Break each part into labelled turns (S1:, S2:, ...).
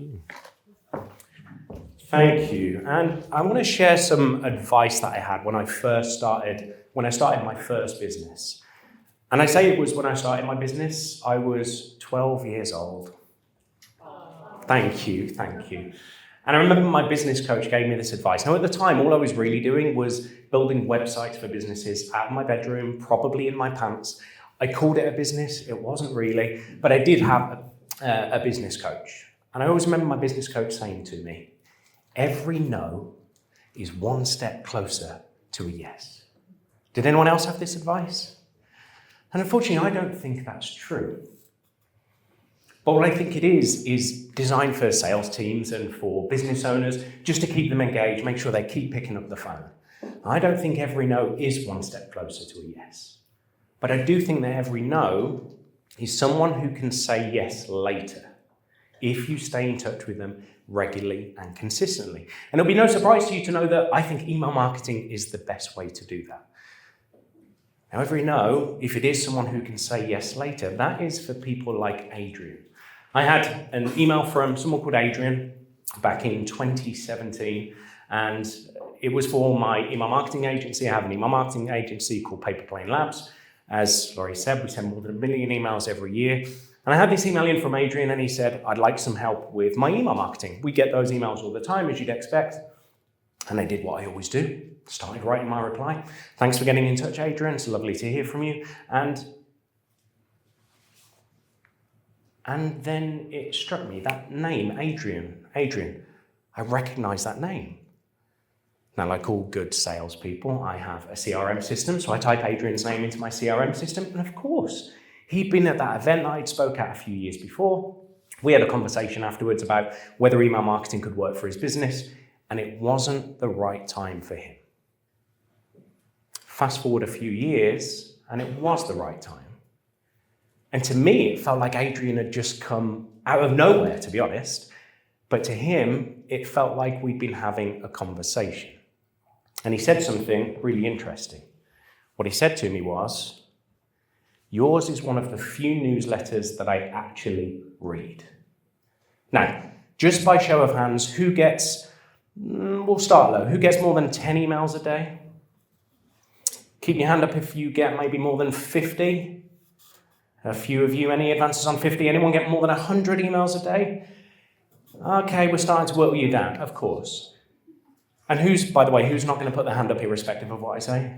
S1: you. Thank you. And I want to share some advice that I had when I started my first business. And I say it was when I started my business, I was 12 years old. Thank you. And I remember my business coach gave me this advice. Now, at the time, all I was really doing was building websites for businesses out of my bedroom, probably in my pants. I called it a business. It wasn't really, but I did have a business coach. And I always remember my business coach saying to me, every no is one step closer to a yes. Did anyone else have this advice? And unfortunately, I don't think that's true. But what I think it is designed for sales teams and for business owners, just to keep them engaged, make sure they keep picking up the phone. I don't think every no is one step closer to a yes. But I do think that every no is someone who can say yes later, if you stay in touch with them regularly and consistently. And it'll be no surprise to you to know that I think email marketing is the best way to do that. Now, every no, if it is someone who can say yes later, that is for people like Adrian. I had an email from someone called Adrian back in 2017, and it was for my email marketing agency. I have an email marketing agency called Paper Plane Labs. As Laurie said, we send more than 1 million emails every year. And I had this email in from Adrian, and he said, I'd like some help with my email marketing. We get those emails all the time, as you'd expect. And I did what I always do, started writing my reply. Thanks for getting in touch, Adrian. It's lovely to hear from you. And then it struck me, that name, Adrian, I recognize that name. Now, like all good salespeople, I have a CRM system, so I type Adrian's name into my CRM system, and of course, he'd been at that event that I'd spoke at a few years before. We had a conversation afterwards about whether email marketing could work for his business, and it wasn't the right time for him. Fast forward a few years, and it was the right time. And to me, it felt like Adrian had just come out of nowhere, to be honest. But to him, it felt like we'd been having a conversation. And he said something really interesting. What he said to me was, yours is one of the few newsletters that I actually read. Now, just by show of hands, we'll start low. Who gets more than 10 emails a day? Keep your hand up if you get maybe more than 50. A few of you, any advances on 50? Anyone get more than 100 emails a day? Okay, we're starting to whittle you down, of course. And by the way, who's not going to put their hand up irrespective of what I say?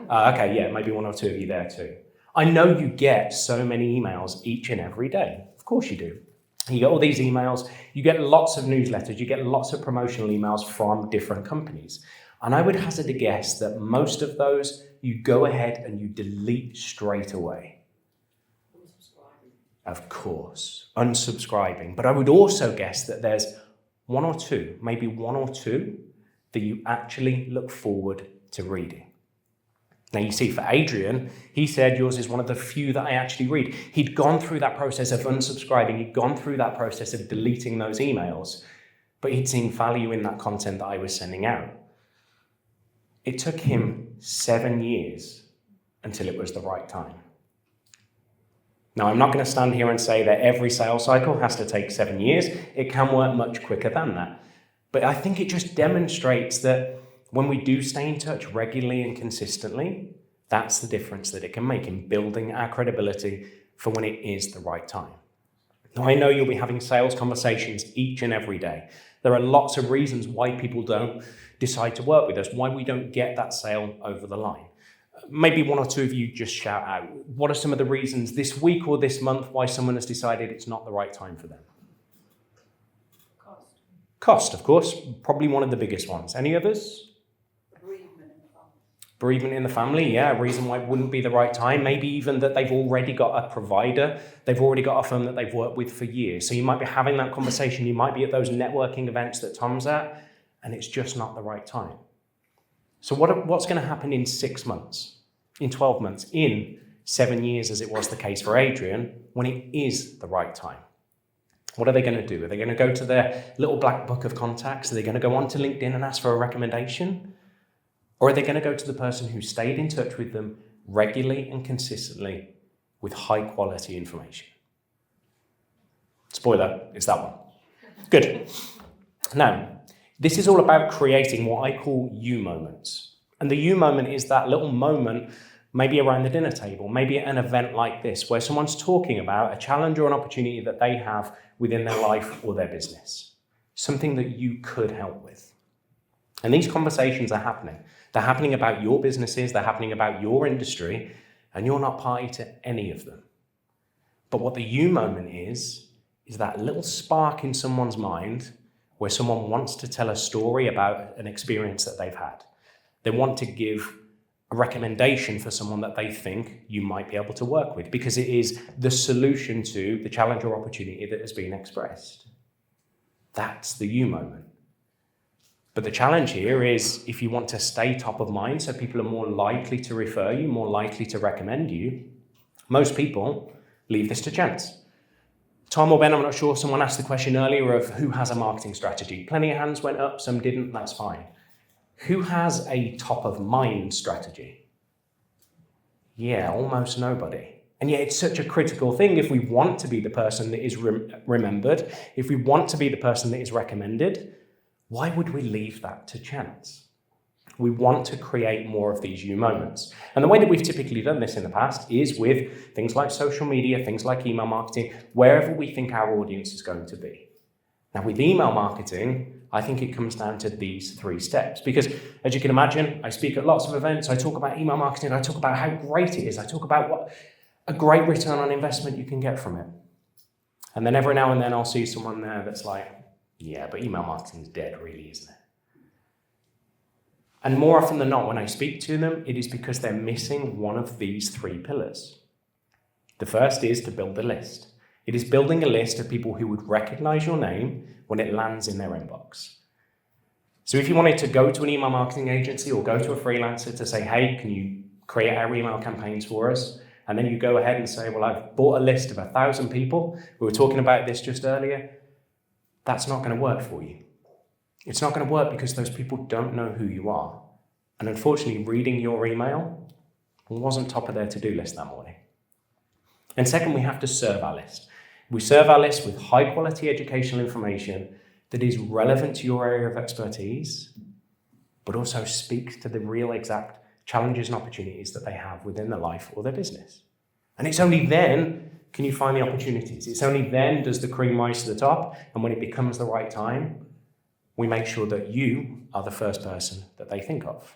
S1: Okay, yeah, maybe one or two of you there too. I know you get so many emails each and every day. Of course you do. You get all these emails, you get lots of newsletters, you get lots of promotional emails from different companies. And I would hazard a guess that most of those you go ahead and you delete straight away. Of course, unsubscribing. But I would also guess that there's maybe one or two that you actually look forward to reading. Now, you see, for Adrian, he said yours is one of the few that I actually read. He'd gone through that process of unsubscribing. He'd gone through that process of deleting those emails, but he'd seen value in that content that I was sending out. It took him 7 years until it was the right time. Now, I'm not going to stand here and say that every sales cycle has to take 7 years. It can work much quicker than that. But I think it just demonstrates that when we do stay in touch regularly and consistently, that's the difference that it can make in building our credibility for when it is the right time. Now, I know you'll be having sales conversations each and every day. There are lots of reasons why people don't decide to work with us, why we don't get that sale over the line. Maybe one or two of you just shout out, what are some of the reasons this week or this month why someone has decided it's not the right time for them? Cost, of course, probably one of the biggest ones. Any others? Bereavement in the family, yeah, a reason why it wouldn't be the right time. Maybe even that they've already got a provider, they've already got a firm that they've worked with for years. So you might be having that conversation, you might be at those networking events that Tom's at, and it's just not the right time. So what's going to happen in 6 months, in 12 months, in 7 years, as it was the case for Adrian, when it is the right time? What are they going to do? Are they going to go to their little black book of contacts? Are they going to go onto LinkedIn and ask for a recommendation? Or are they going to go to the person who stayed in touch with them regularly and consistently with high quality information? Spoiler, it's that one. Good. Now, this is all about creating what I call you moments. And the you moment is that little moment, maybe around the dinner table, maybe at an event like this, where someone's talking about a challenge or an opportunity that they have within their life or their business. Something that you could help with. And these conversations are happening. They're happening about your businesses, they're happening about your industry, and you're not party to any of them. But what the you moment is that little spark in someone's mind where someone wants to tell a story about an experience that they've had. They want to give a recommendation for someone that they think you might be able to work with because it is the solution to the challenge or opportunity that has been expressed. That's the you moment. But the challenge here is if you want to stay top of mind so people are more likely to refer you, more likely to recommend you, most people leave this to chance. Tom or Ben, I'm not sure, someone asked the question earlier of who has a marketing strategy. Plenty of hands went up, some didn't, that's fine. Who has a top of mind strategy? Yeah, almost nobody. And yet it's such a critical thing if we want to be the person that is remembered, if we want to be the person that is recommended, why would we leave that to chance? We want to create more of these you moments. And the way that we've typically done this in the past is with things like social media, things like email marketing, wherever we think our audience is going to be. Now with email marketing, I think it comes down to these 3 steps because as you can imagine, I speak at lots of events, I talk about email marketing, I talk about how great it is, I talk about what a great return on investment you can get from it. And then every now and then I'll see someone there that's like, yeah, but email marketing is dead really, isn't it? And more often than not, when I speak to them, it is because they're missing one of these 3 pillars. The first is to build a list. It is building a list of people who would recognize your name when it lands in their inbox. So if you wanted to go to an email marketing agency or go to a freelancer to say, hey, can you create our email campaigns for us? And then you go ahead and say, well, I've bought a list of 1,000 people. We were talking about this just earlier. That's not going to work for you. It's not going to work because those people don't know who you are. And unfortunately, reading your email wasn't top of their to-do list that morning. And second, we have to serve our list. We serve our list with high quality educational information that is relevant to your area of expertise, but also speaks to the real exact challenges and opportunities that they have within their life or their business. And it's only then can you find the opportunities. It's only then does the cream rise to the top. And when it becomes the right time, we make sure that you are the first person that they think of.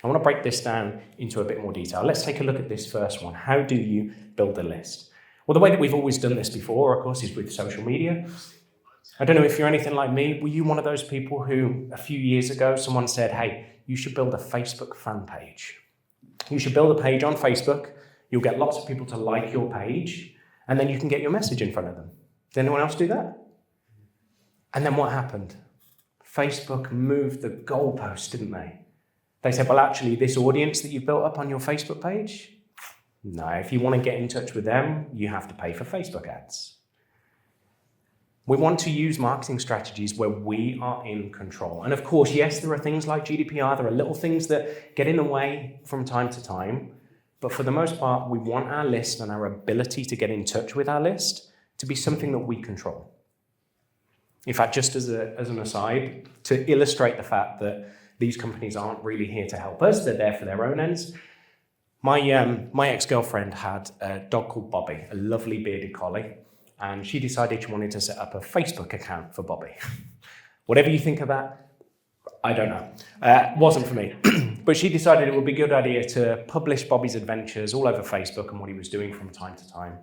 S1: I want to break this down into a bit more detail. Let's take a look at this first one. How do you build a list? Well, the way that we've always done this before, of course, is with social media. I don't know if you're anything like me. Were you one of those people who a few years ago, someone said, hey, you should build a Facebook fan page. You should build a page on Facebook. You'll get lots of people to like your page, and then you can get your message in front of them. Did anyone else do that? And then what happened? Facebook moved the goalposts, didn't they? They said, well, actually, this audience that you've built up on your Facebook page, no, if you want to get in touch with them, you have to pay for Facebook ads. We want to use marketing strategies where we are in control. And of course, yes, there are things like GDPR, there are little things that get in the way from time to time, but for the most part, we want our list and our ability to get in touch with our list to be something that we control. In fact, just as an aside, to illustrate the fact that these companies aren't really here to help us, they're there for their own ends. My ex-girlfriend had a dog called Bobby, a lovely bearded collie, and she decided she wanted to set up a Facebook account for Bobby. Whatever you think of that, I don't know. Wasn't for me. But she decided it would be a good idea to publish Bobby's adventures all over Facebook and what he was doing from time to time.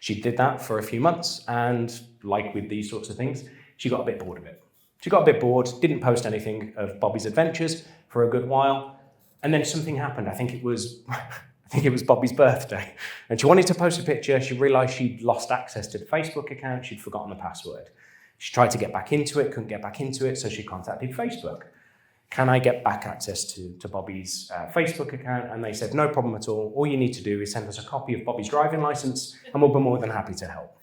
S1: She did that for a few months, and like with these sorts of things, she got a bit bored of it. She got a bit bored, didn't post anything of Bobby's adventures for a good while, and then something happened. I think it was Bobby's birthday, and she wanted to post a picture. She realized she'd lost access to the Facebook account. She'd forgotten the password. She tried to get back into it, couldn't get back into it, so she contacted Facebook. Can I get back access to Bobby's Facebook account? And they said, no problem at all. All you need to do is send us a copy of Bobby's driving license, and we'll be more than happy to help.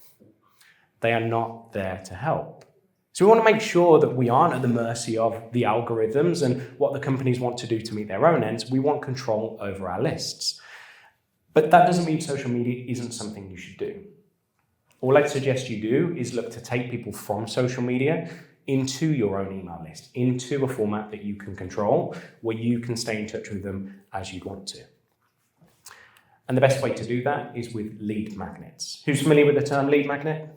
S1: They are not there to help. So we want to make sure that we aren't at the mercy of the algorithms and what the companies want to do to meet their own ends. We want control over our lists. But that doesn't mean social media isn't something you should do. All I'd suggest you do is look to take people from social media into your own email list, into a format that you can control, where you can stay in touch with them as you want to. And the best way to do that is with lead magnets. Who's familiar with the term lead magnet?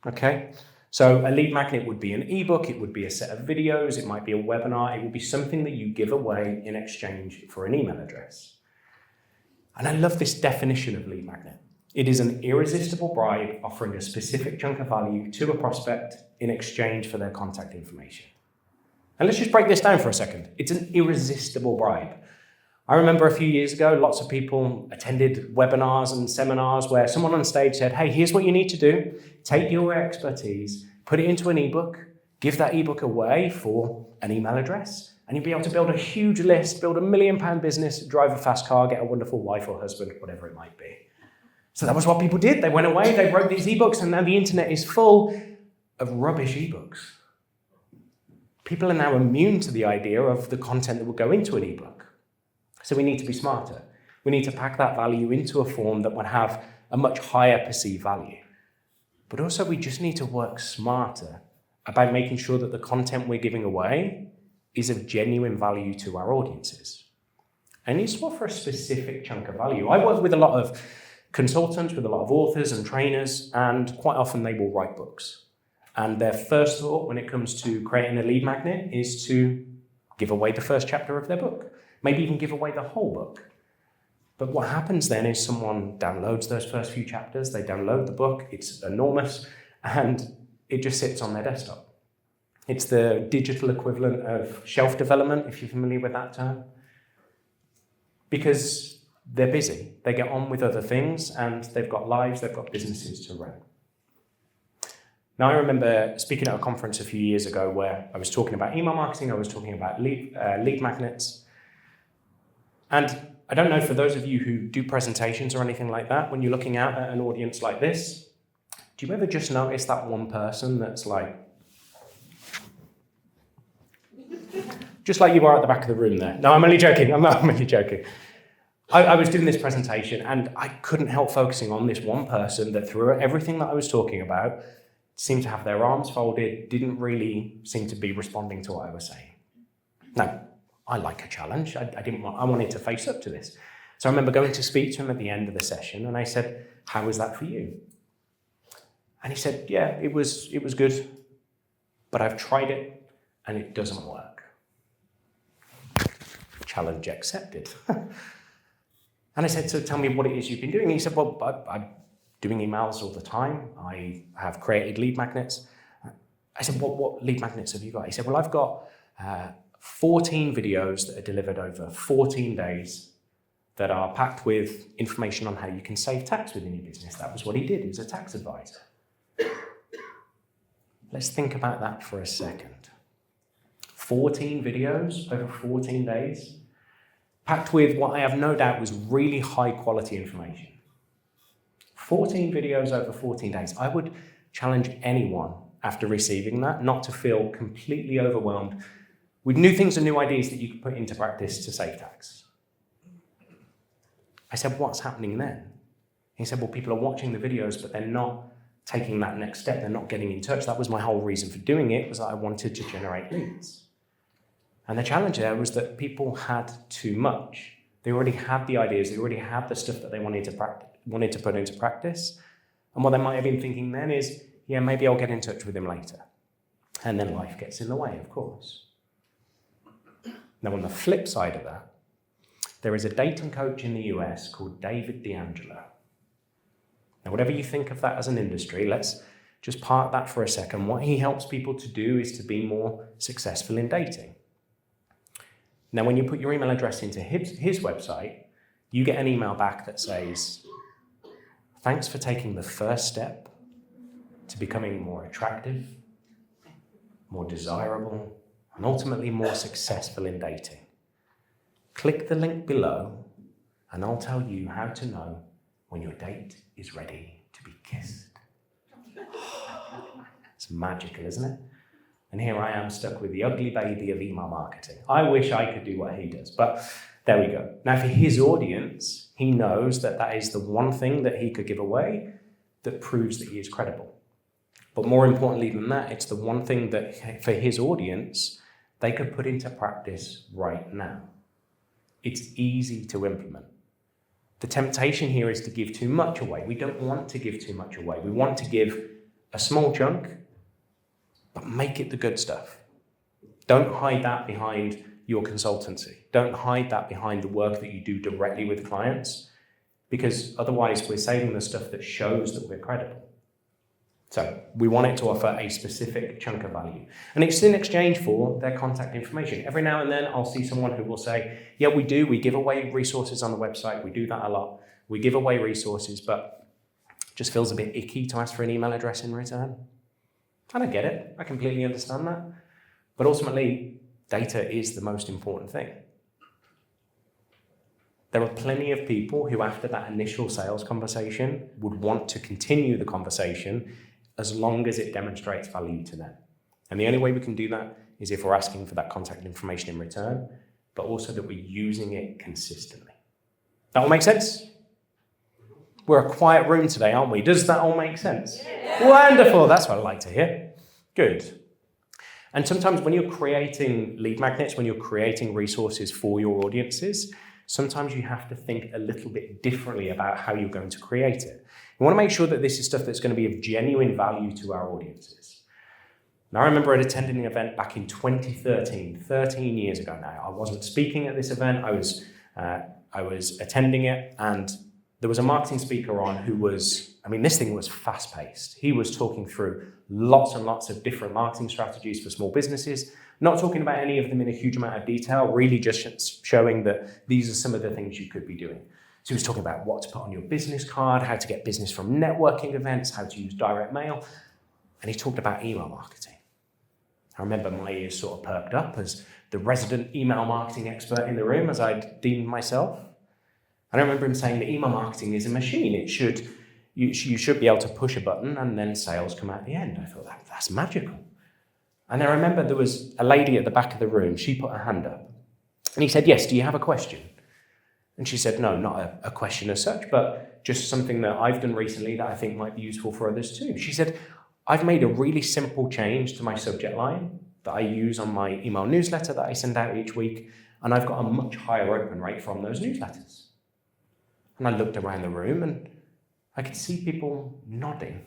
S1: Okay. So a lead magnet would be an ebook, it would be a set of videos, it might be a webinar, it would be something that you give away in exchange for an email address. And I love this definition of lead magnet. It is an irresistible bribe offering a specific chunk of value to a prospect in exchange for their contact information. And let's just break this down for a second. It's an irresistible bribe. I remember a few years ago, lots of people attended webinars and seminars where someone on stage said, hey, here's what you need to do. Take your expertise, put it into an ebook, give that ebook away for an email address, and you'll be able to build a huge list, build £1 million business, drive a fast car, get a wonderful wife or husband, whatever it might be. So that was what people did. They went away, they wrote these ebooks, and now the internet is full of rubbish ebooks. People are now immune to the idea of the content that will go into an ebook. So we need to be smarter. We need to pack that value into a form that would have a much higher perceived value. But also we just need to work smarter about making sure that the content we're giving away is of genuine value to our audiences. And it's not for a specific chunk of value. I work with a lot of consultants, with a lot of authors and trainers, and quite often they will write books. And their first thought when it comes to creating a lead magnet is to give away the first chapter of their book. Maybe even give away the whole book. But what happens then is someone downloads those first few chapters, they download the book, it's enormous, and it just sits on their desktop. It's the digital equivalent of shelf development, if you're familiar with that term. Because they're busy, they get on with other things, and they've got lives, they've got businesses to run. Now, I remember speaking at a conference a few years ago where I was talking about email marketing, I was talking about lead magnets. And I don't know, for those of you who do presentations or anything like that, when you're looking out at an audience like this, do you ever just notice that one person that's like, just like you are at the back of the room there? No, I'm only joking, I'm only joking. I was doing this presentation and I couldn't help focusing on this one person that through everything that I was talking about seemed to have their arms folded, didn't really seem to be responding to what I was saying. Now, I like a challenge. I wanted to face up to this. So I remember going to speak to him at the end of the session and I said, how was that for you? And he said, yeah, it was good, but I've tried it and it doesn't work. Challenge accepted. And I said, so tell me what it is you've been doing. And he said, well, I'm doing emails all the time. I have created lead magnets. I said, what lead magnets have you got? He said, well, I've got 14 videos that are delivered over 14 days that are packed with information on how you can save tax within your business. That was what he did. He was a tax advisor. Let's think about that for a second. 14 videos over 14 days, packed with what I have no doubt was really high quality information. 14 videos over 14 days. I would challenge anyone after receiving that not to feel completely overwhelmed with new things and new ideas that you could put into practice to save tax. I said, what's happening then? He said, well, people are watching the videos, but they're not taking that next step. They're not getting in touch. That was my whole reason for doing it, was that I wanted to generate leads. And the challenge there was that people had too much. They already had the ideas. They already had the stuff that they wanted to put into practice. And what they might have been thinking then is, yeah, maybe I'll get in touch with him later. And then life gets in the way, of course. Now, on the flip side of that, there is a dating coach in the US called David D'Angelo. Now, whatever you think of that as an industry, let's just park that for a second. What he helps people to do is to be more successful in dating. Now, when you put your email address into his website, you get an email back that says, thanks for taking the first step to becoming more attractive, more desirable, and ultimately more successful in dating. Click the link below and I'll tell you how to know when your date is ready to be kissed. It's magical, isn't it? And here I am stuck with the ugly baby of email marketing. I wish I could do what he does, but there we go. Now for his audience, he knows that that is the one thing that he could give away that proves that he is credible. But more importantly than that, it's the one thing that for his audience, they could put into practice right now. It's easy to implement. The temptation here is to give too much away. We don't want to give too much away. We want to give a small chunk, but make it the good stuff. Don't hide that behind your consultancy. Don't hide that behind the work that you do directly with clients, because otherwise we're saving the stuff that shows that we're credible. So we want it to offer a specific chunk of value. And it's in exchange for their contact information. Every now and then I'll see someone who will say, yeah, we give away resources on the website. We do that a lot. We give away resources, but it just feels a bit icky to ask for an email address in return. And I get it. I completely understand that. But ultimately, data is the most important thing. There are plenty of people who, after that initial sales conversation, would want to continue the conversation as long as it demonstrates value to them. And the only way we can do that is if we're asking for that contact information in return, but also that we're using it consistently. That all make sense? We're a quiet room today, aren't we? Does that all make sense? Yeah. Wonderful, that's what I like to hear. Good. And sometimes when you're creating lead magnets, when you're creating resources for your audiences, sometimes you have to think a little bit differently about how you're going to create it. You want to make sure that this is stuff that's going to be of genuine value to our audiences. Now, I remember attending an event back in 2013, 13 years ago now. I wasn't speaking at this event, I was attending it, and there was a marketing speaker on who was, this thing was fast-paced. He was talking through lots and lots of different marketing strategies for small businesses, not talking about any of them in a huge amount of detail, really just showing that these are some of the things you could be doing. So he was talking about what to put on your business card, how to get business from networking events, how to use direct mail, and he talked about email marketing. I remember my ears sort of perked up as the resident email marketing expert in the room, as I'd deemed myself. And I remember him saying that email marketing is a machine. You should be able to push a button and then sales come out the end. I thought, that's magical. And I remember there was a lady at the back of the room. She put her hand up. And he said, yes, do you have a question? And she said, no, not a question as such, but just something that I've done recently that I think might be useful for others too. She said, I've made a really simple change to my subject line that I use on my email newsletter that I send out each week, and I've got a much higher open rate from those newsletters. And I looked around the room and I could see people nodding.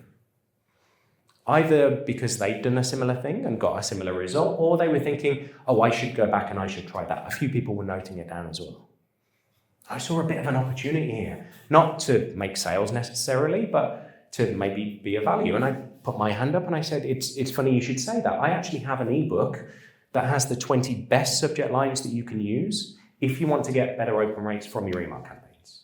S1: Either because they'd done a similar thing and got a similar result, or they were thinking, oh, I should go back and I should try that. A few people were noting it down as well. I saw a bit of an opportunity here, not to make sales necessarily, but to maybe be of value. And I put my hand up and I said, it's funny you should say that. I actually have an ebook that has the 20 best subject lines that you can use if you want to get better open rates from your email campaigns.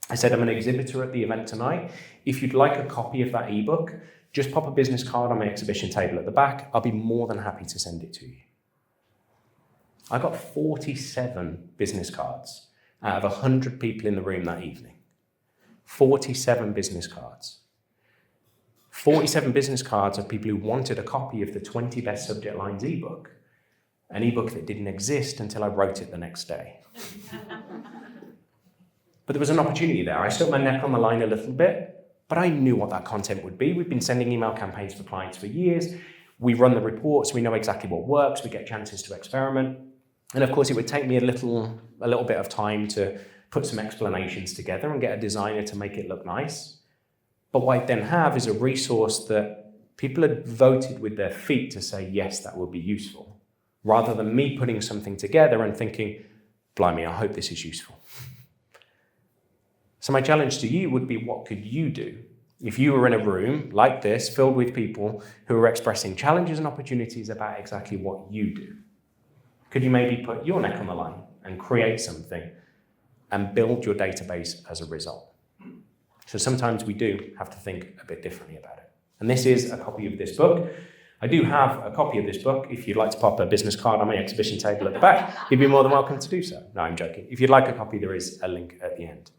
S1: I said, I'm an exhibitor at the event tonight. If you'd like a copy of that ebook, just pop a business card on my exhibition table at the back. I'll be more than happy to send it to you. I got 47 business cards out of 100 people in the room that evening. 47 business cards. 47 business cards of people who wanted a copy of the 20 best subject lines ebook, an ebook that didn't exist until I wrote it the next day. But there was an opportunity there. I stuck my neck on the line a little bit, but I knew what that content would be. We've been sending email campaigns for clients for years. We run the reports. We know exactly what works. We get chances to experiment. And of course, it would take me a little bit of time to put some explanations together and get a designer to make it look nice. But what I then have is a resource that people had voted with their feet to say, yes, that will be useful, rather than me putting something together and thinking, blimey, I hope this is useful. So my challenge to you would be, what could you do if you were in a room like this, filled with people who are expressing challenges and opportunities about exactly what you do? Could you maybe put your neck on the line and create something and build your database as a result? So sometimes we do have to think a bit differently about it. And this is a copy of this book. I do have a copy of this book. If you'd like to pop a business card on my exhibition table at the back, you'd be more than welcome to do so. No, I'm joking. If you'd like a copy, there is a link at the end.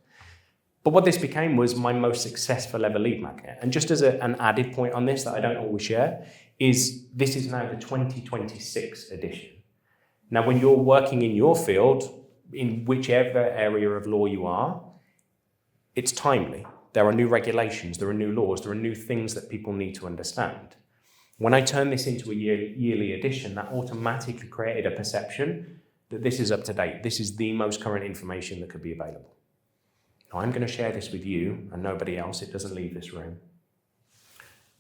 S1: But what this became was my most successful ever lead magnet. And just as an added point on this that I don't always share, is this is now the 2026 edition. Now, when you're working in your field, in whichever area of law you are, it's timely. There are new regulations, there are new laws, there are new things that people need to understand. When I turn this into a yearly edition, that automatically created a perception that this is up to date. This is the most current information that could be available. Now, I'm going to share this with you and nobody else. It doesn't leave this room.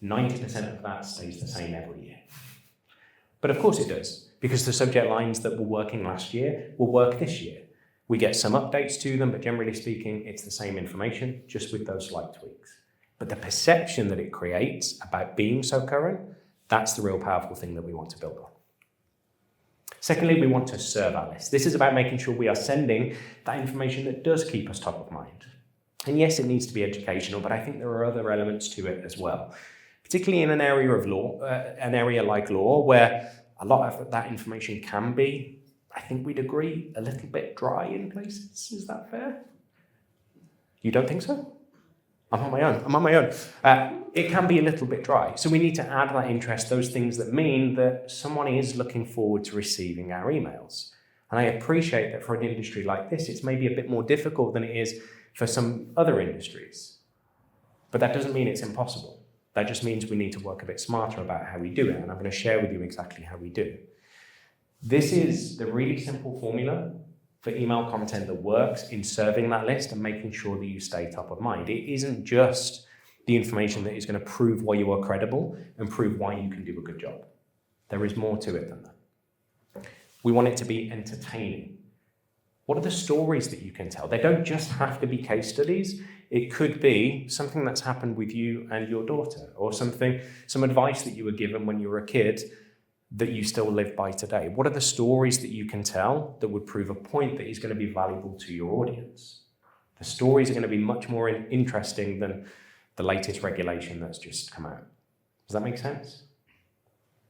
S1: 90% of that stays the same every year. But of course it does, because the subject lines that were working last year will work this year. We get some updates to them, but generally speaking, it's the same information, just with those slight tweaks. But the perception that it creates about being so current, that's the real powerful thing that we want to build on. Secondly, we want to serve our list. This is about making sure we are sending that information that does keep us top of mind. And yes, it needs to be educational, but I think there are other elements to it as well. Particularly in an area of law, an area like law, where a lot of that information can be, I think we'd agree, a little bit dry in places. Is that fair? You don't think so? I'm on my own. It can be a little bit dry. So we need to add that interest, those things that mean that someone is looking forward to receiving our emails. And I appreciate that for an industry like this, it's maybe a bit more difficult than it is for some other industries. But that doesn't mean it's impossible. That just means we need to work a bit smarter about how we do it. And I'm going to share with you exactly how we do. This is the really simple formula for email content that works in serving that list and making sure that you stay top of mind. It isn't just the information that is going to prove why you are credible and prove why you can do a good job. There is more to it than that. We want it to be entertaining. What are the stories that you can tell? They don't just have to be case studies. It could be something that's happened with you and your daughter, or some advice that you were given when you were a kid that you still live by today. What are the stories that you can tell that would prove a point that is going to be valuable to your audience? The stories are going to be much more interesting than the latest regulation that's just come out. Does that make sense?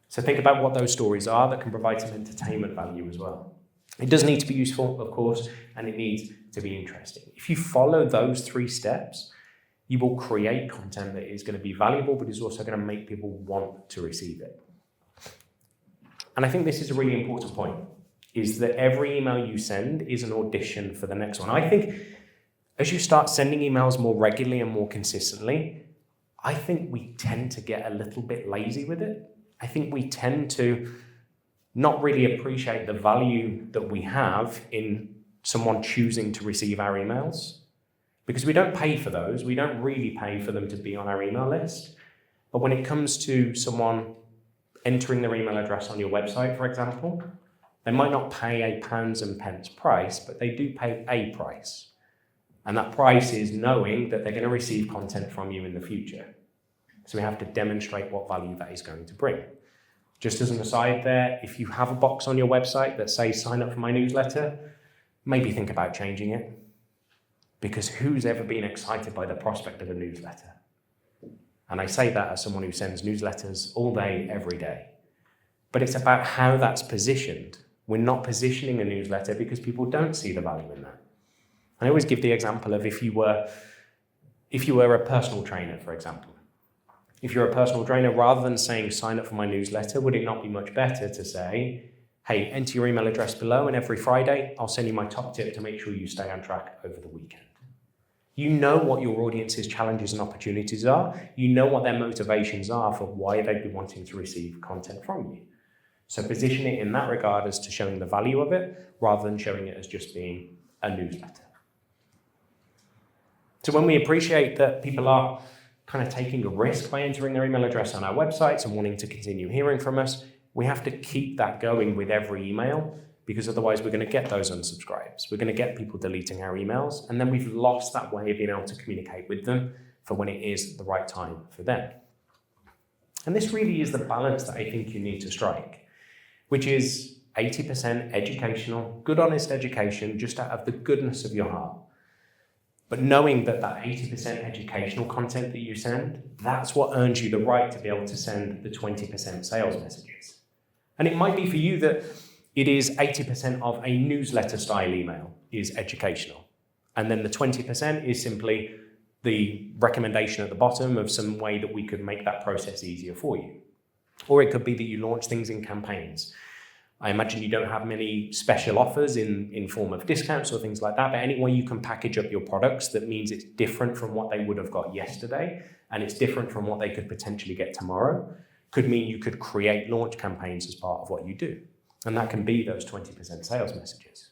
S1: So think about what those stories are that can provide some entertainment value as well. It does need to be useful, of course, and it needs to be interesting. If you follow those 3 steps, you will create content that is going to be valuable, but is also going to make people want to receive it. And I think this is a really important point, is that every email you send is an audition for the next one. I think as you start sending emails more regularly and more consistently, I think we tend to get a little bit lazy with it. I think we tend to not really appreciate the value that we have in someone choosing to receive our emails, because we don't pay for those. We don't really pay for them to be on our email list. But when it comes to someone entering their email address on your website, for example, they might not pay a pounds and pence price, but they do pay a price. And that price is knowing that they're going to receive content from you in the future. So we have to demonstrate what value that is going to bring. Just as an aside there, if you have a box on your website that says sign up for my newsletter, maybe think about changing it. Because who's ever been excited by the prospect of a newsletter? And I say that as someone who sends newsletters all day, every day. But it's about how that's positioned. We're not positioning a newsletter because people don't see the value in that. And I always give the example of if you were a personal trainer, for example. If you're a personal trainer, rather than saying sign up for my newsletter, would it not be much better to say, hey, enter your email address below and every Friday I'll send you my top tip to make sure you stay on track over the weekend. You know what your audience's challenges and opportunities are. You know what their motivations are for why they'd be wanting to receive content from you. So position it in that regard as to showing the value of it, rather than showing it as just being a newsletter. So when we appreciate that people are kind of taking a risk by entering their email address on our websites and wanting to continue hearing from us, we have to keep that going with every email, because otherwise we're going to get those unsubscribes. We're going to get people deleting our emails, and then we've lost that way of being able to communicate with them for when it is the right time for them. And this really is the balance that I think you need to strike, which is 80% educational, good honest education, just out of the goodness of your heart. But knowing that that 80% educational content that you send, that's what earns you the right to be able to send the 20% sales messages. And it might be for you that it is 80% of a newsletter style email is educational. And then the 20% is simply the recommendation at the bottom of some way that we could make that process easier for you. Or it could be that you launch things in campaigns. I imagine you don't have many special offers in form of discounts or things like that, but any way you can package up your products that means it's different from what they would have got yesterday and it's different from what they could potentially get tomorrow could mean you could create launch campaigns as part of what you do. And that can be those 20% sales messages.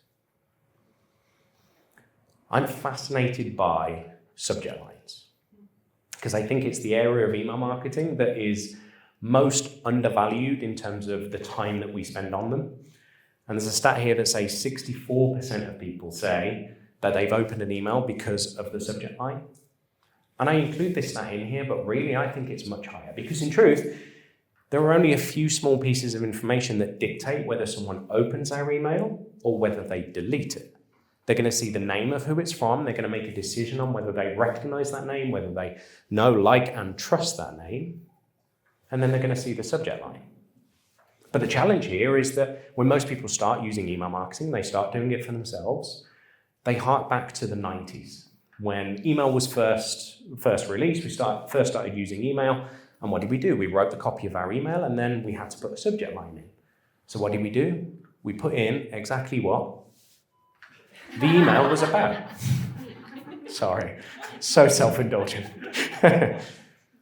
S1: I'm fascinated by subject lines because I think it's the area of email marketing that is most undervalued in terms of the time that we spend on them. And there's a stat here that says 64% of people say that they've opened an email because of the subject line. And I include this stat in here, but really I think it's much higher because in truth, there are only a few small pieces of information that dictate whether someone opens our email or whether they delete it. They're going to see the name of who it's from. They're going to make a decision on whether they recognize that name, whether they know, like, and trust that name. And then they're going to see the subject line. But the challenge here is that when most people start using email marketing, they start doing it for themselves, they hark back to the 90s when email was first released. We first started using email, and what did we do? We wrote the copy of our email, and then we had to put a subject line in. So what did we do? We put in exactly what the email was about. Sorry, so self-indulgent.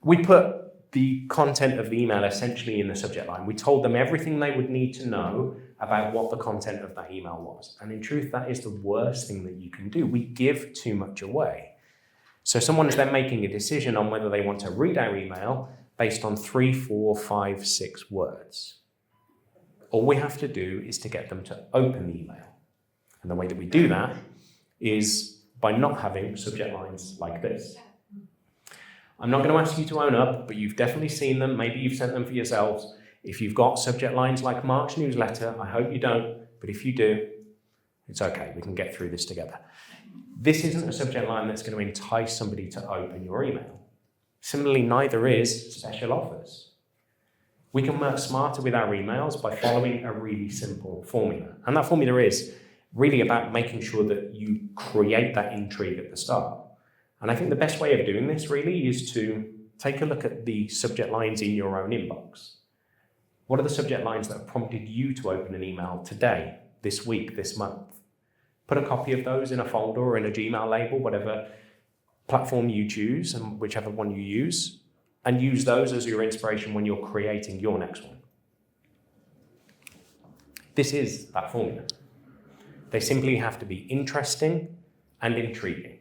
S1: We put the content of the email essentially in the subject line. We told them everything they would need to know about what the content of that email was. And in truth, that is the worst thing that you can do. We give too much away. So someone is then making a decision on whether they want to read our email based on 3, 4, 5, 6 words. All we have to do is to get them to open the email. And the way that we do that is by not having subject lines like this. I'm not going to ask you to own up, but you've definitely seen them. Maybe you've sent them for yourselves. If you've got subject lines like Mark's newsletter, I hope you don't, but if you do, it's okay. We can get through this together. This isn't a subject line that's going to entice somebody to open your email. Similarly, neither is special offers. We can work smarter with our emails by following a really simple formula. And that formula is really about making sure that you create that intrigue at the start. And I think the best way of doing this really is to take a look at the subject lines in your own inbox. What are the subject lines that have prompted you to open an email today, this week, this month? Put a copy of those in a folder or in a Gmail label, whatever platform you choose and whichever one you use, and use those as your inspiration when you're creating your next one. This is that formula. They simply have to be interesting and intriguing.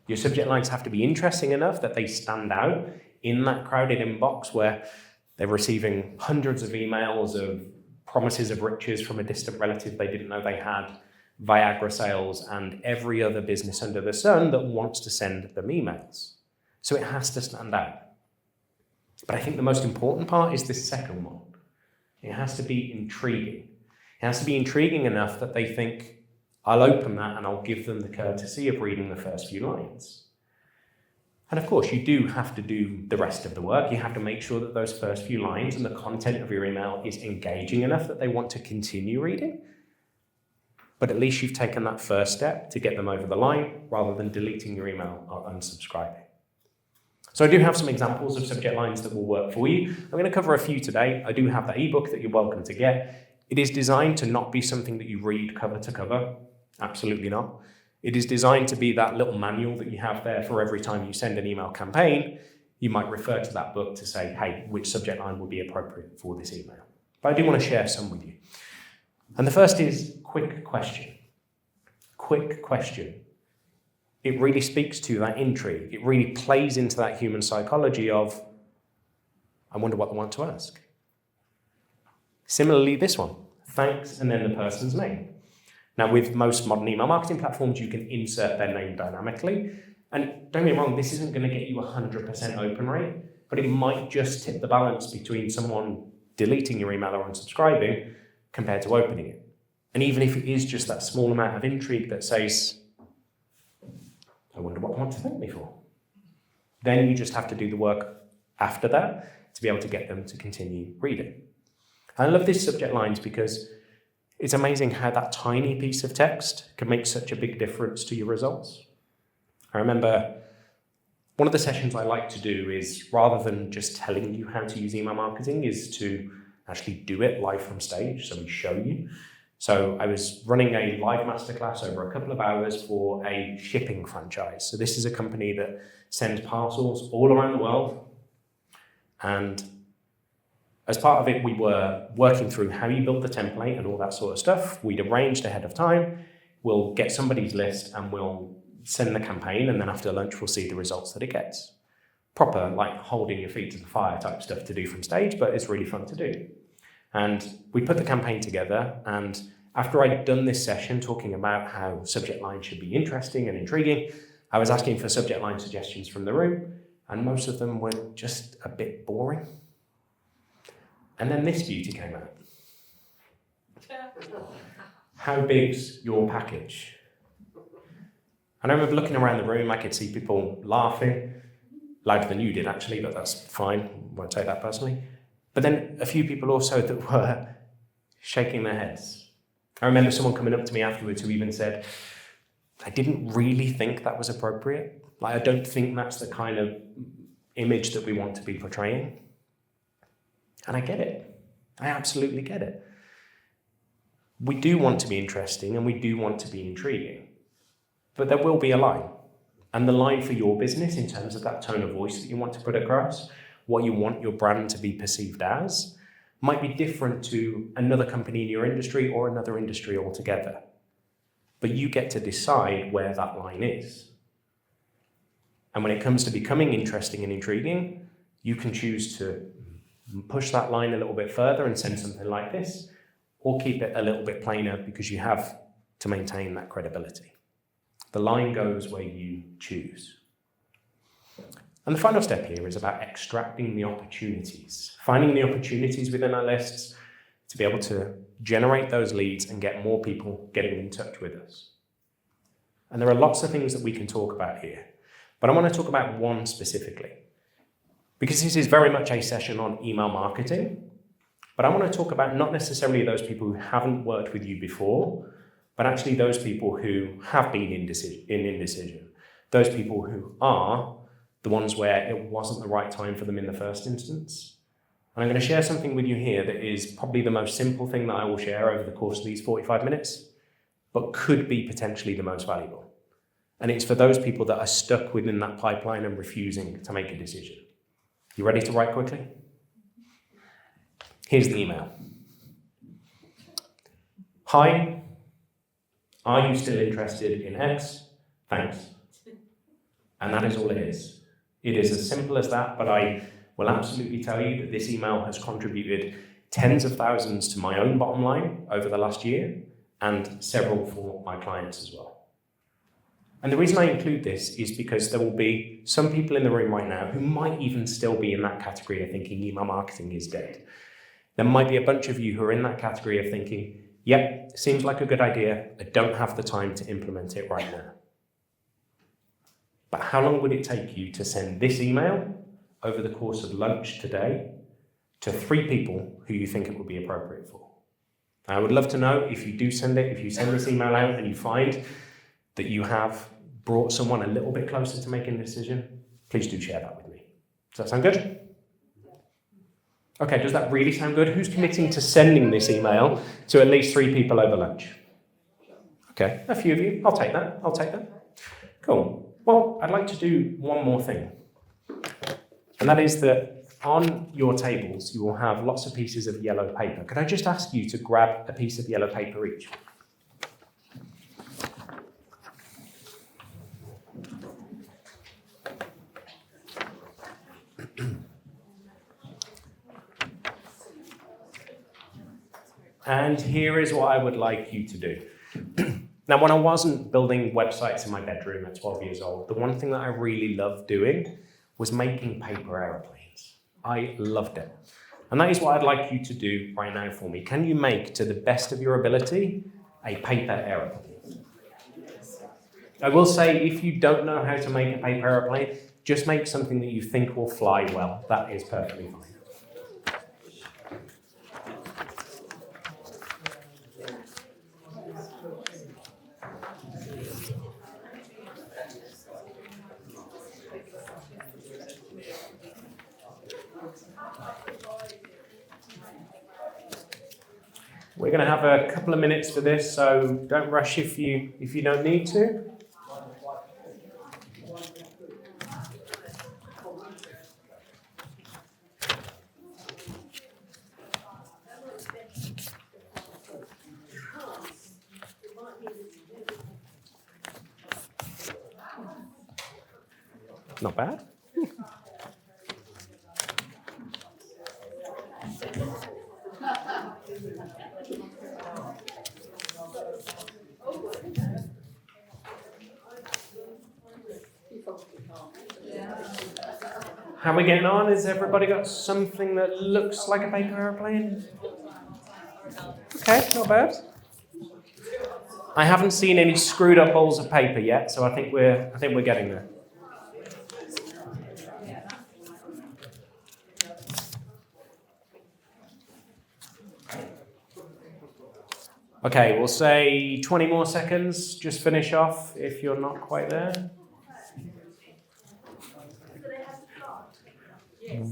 S1: Your subject lines have to be interesting enough that they stand out in that crowded inbox where they're receiving hundreds of emails of promises of riches from a distant relative they didn't know they had, Viagra sales, and every other business under the sun that wants to send them emails. So it has to stand out. But I think the most important part is this second one. It has to be intriguing. It has to be intriguing enough that they think, I'll open that and I'll give them the courtesy of reading the first few lines. And of course, you do have to do the rest of the work. You have to make sure that those first few lines and the content of your email is engaging enough that they want to continue reading. But at least you've taken that first step to get them over the line rather than deleting your email or unsubscribing. So I do have some examples of subject lines that will work for you. I'm going to cover a few today. I do have the ebook that you're welcome to get. It is designed to not be something that you read cover to cover. Absolutely not. It is designed to be that little manual that you have there for every time you send an email campaign. You might refer to that book to say, hey, which subject line would be appropriate for this email? But I do want to share some with you. And the first is quick question. Quick question. It really speaks to that intrigue. It really plays into that human psychology of, I wonder what they want to ask. Similarly, this one, thanks, and then the person's name. Now, with most modern email marketing platforms, you can insert their name dynamically. And don't get me wrong, this isn't going to get you 100% open rate, but it might just tip the balance between someone deleting your email or unsubscribing compared to opening it. And even if it is just that small amount of intrigue that says, I wonder what they want to thank me for, then you just have to do the work after that to be able to get them to continue reading. I love these subject lines because it's amazing how that tiny piece of text can make such a big difference to your results. I remember one of the sessions I like to do is, rather than just telling you how to use email marketing, is to actually do it live from stage, so we show you. So I was running a live masterclass over a couple of hours for a shipping franchise. So this is a company that sends parcels all around the world. And as part of it, we were working through how you build the template and all that sort of stuff. We'd arranged ahead of time. We'll get somebody's list and we'll send the campaign, and then after lunch, we'll see the results that it gets. Proper, like holding your feet to the fire type stuff to do from stage, but it's really fun to do. And we put the campaign together, and after I'd done this session talking about how subject lines should be interesting and intriguing, I was asking for subject line suggestions from the room, and most of them were just a bit boring. And then this beauty came out. How big's your package? And I remember looking around the room, I could see people laughing, louder than you did actually, but that's fine, won't take that personally. But then a few people also that were shaking their heads. I remember someone coming up to me afterwards who even said, I didn't really think that was appropriate. Like, I don't think that's the kind of image that we want to be portraying. And I get it. I absolutely get it. We do want to be interesting and we do want to be intriguing. But there will be a line. And the line for your business in terms of that tone of voice that you want to put across, what you want your brand to be perceived as, might be different to another company in your industry or another industry altogether. But you get to decide where that line is. And when it comes to becoming interesting and intriguing, you can choose to push that line a little bit further and send something like this, or keep it a little bit plainer because you have to maintain that credibility. The line goes where you choose. And the final step here is about extracting the opportunities, finding the opportunities within our lists to be able to generate those leads and get more people getting in touch with us. And there are lots of things that we can talk about here, but I want to talk about one specifically, because this is very much a session on email marketing, but I want to talk about not necessarily those people who haven't worked with you before, but actually those people who have been in indecision, those people who are the ones where it wasn't the right time for them in the first instance. And I'm going to share something with you here that is probably the most simple thing that I will share over the course of these 45 minutes, but could be potentially the most valuable. And it's for those people that are stuck within that pipeline and refusing to make a decision. You ready to write quickly? Here's the email. Hi, are you still interested in X? Thanks. And that is all it is. It is as simple as that, but I will absolutely tell you that this email has contributed tens of thousands to my own bottom line over the last year, and several for my clients as well. And the reason I include this is because there will be some people in the room right now who might even still be in that category of thinking email marketing is dead. There might be a bunch of you who are in that category of thinking, yep, seems like a good idea, I don't have the time to implement it right now. But how long would it take you to send this email over the course of lunch today to 3 people who you think it would be appropriate for? I would love to know if you do send it, if you send this email out and you find that you have brought someone a little bit closer to making a decision, please do share that with me. Does that sound good? Okay, does that really sound good? Who's committing to sending this email to at least 3 people over lunch? Okay, a few of you. I'll take that. Cool. Well, I'd like to do one more thing. And that is that on your tables, you will have lots of pieces of yellow paper. Could I just ask you to grab a piece of yellow paper each? And here is what I would like you to do. Now, when I wasn't building websites in my bedroom at 12 years old, the one thing that I really loved doing was making paper airplanes. I loved it. And that is what I'd like you to do right now for me. Can you make, to the best of your ability, a paper airplane? I will say, if you don't know how to make a paper airplane, just make something that you think will fly well. That is perfectly fine. We're going to have a couple of minutes for this, so don't rush if you don't need to. Not bad. How are we getting on? Has everybody got something that looks like a paper aeroplane? Okay, not bad. I haven't seen any screwed up balls of paper yet, so I think we're getting there. Okay, we'll say 20 more seconds. Just finish off if you're not quite there.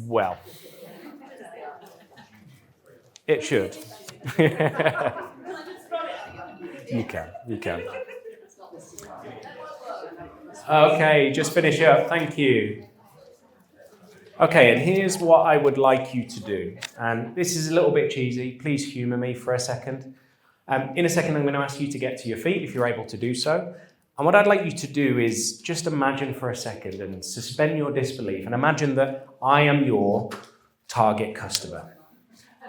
S1: Well, it should. You can. Okay, just finish up. Thank you. Okay, and here's what I would like you to do. And this is a little bit cheesy. Please humour me for a second. In a second, I'm going to ask you to get to your feet if you're able to do so. And what I'd like you to do is just imagine for a second and suspend your disbelief and imagine that I am your target customer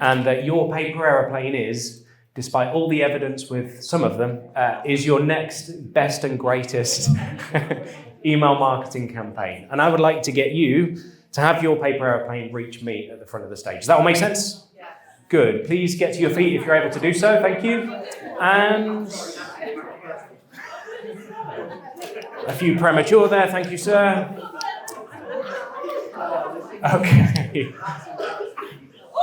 S1: and that your paper aeroplane is, despite all the evidence with some of them, is your next best and greatest email marketing campaign. And I would like to get you to have your paper aeroplane reach me at the front of the stage. Does that all make sense? Yeah. Good. Please get to your feet if you're able to do so. Thank you. And a few premature there. Thank you, sir. Okay.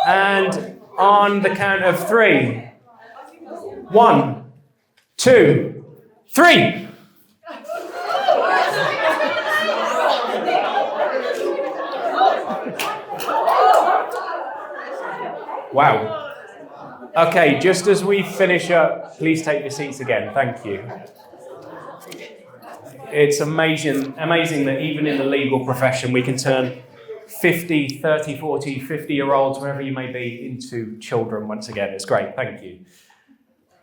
S1: And on the count of 3. 1, 2, 3. Wow. Okay, just as we finish up, please take your seats again. Thank you. It's amazing that even in the legal profession, we can turn 50, 30, 40, 50-year-olds, wherever you may be, into children once again. It's great. Thank you.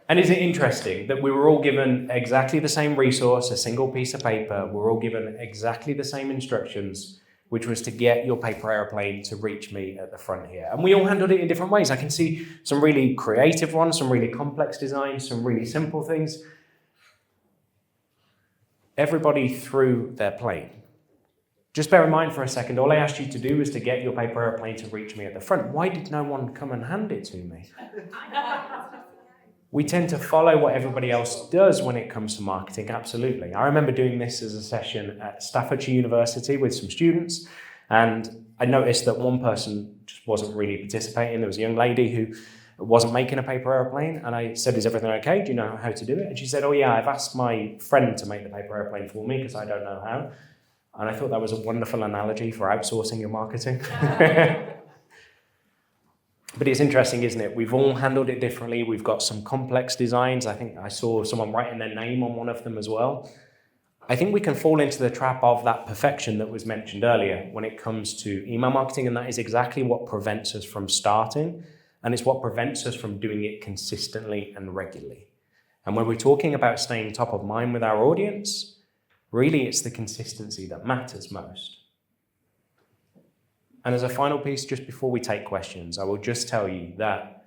S1: And is it interesting that we were all given exactly the same resource, a single piece of paper, we're all given exactly the same instructions, which was to get your paper aeroplane to reach me at the front here. And we all handled it in different ways. I can see some really creative ones, some really complex designs, some really simple things. Everybody threw their plane. Just bear in mind for a second, all I asked you to do was to get your paper aeroplane to reach me at the front. Why did no one come and hand it to me? We tend to follow what everybody else does when it comes to marketing, absolutely. I remember doing this as a session at Staffordshire University with some students, and I noticed that one person just wasn't really participating. There was a young lady who wasn't making a paper aeroplane, and I said, "Is everything okay? Do you know how to do it?" And she said, "Oh yeah, I've asked my friend to make the paper aeroplane for me because I don't know how." And I thought that was a wonderful analogy for outsourcing your marketing. But it's interesting, isn't it? We've all handled it differently. We've got some complex designs. I think I saw someone writing their name on one of them as well. I think we can fall into the trap of that perfection that was mentioned earlier when it comes to email marketing, and that is exactly what prevents us from starting, and it's what prevents us from doing it consistently and regularly. And when we're talking about staying top of mind with our audience, really it's the consistency that matters most. And as a final piece, just before we take questions, I will just tell you that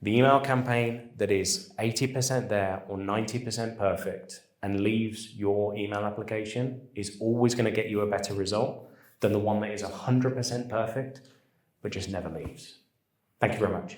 S1: the email campaign that is 80% there or 90% perfect and leaves your email application is always going to get you a better result than the one that is 100% perfect, but just never leaves. Thank you very much.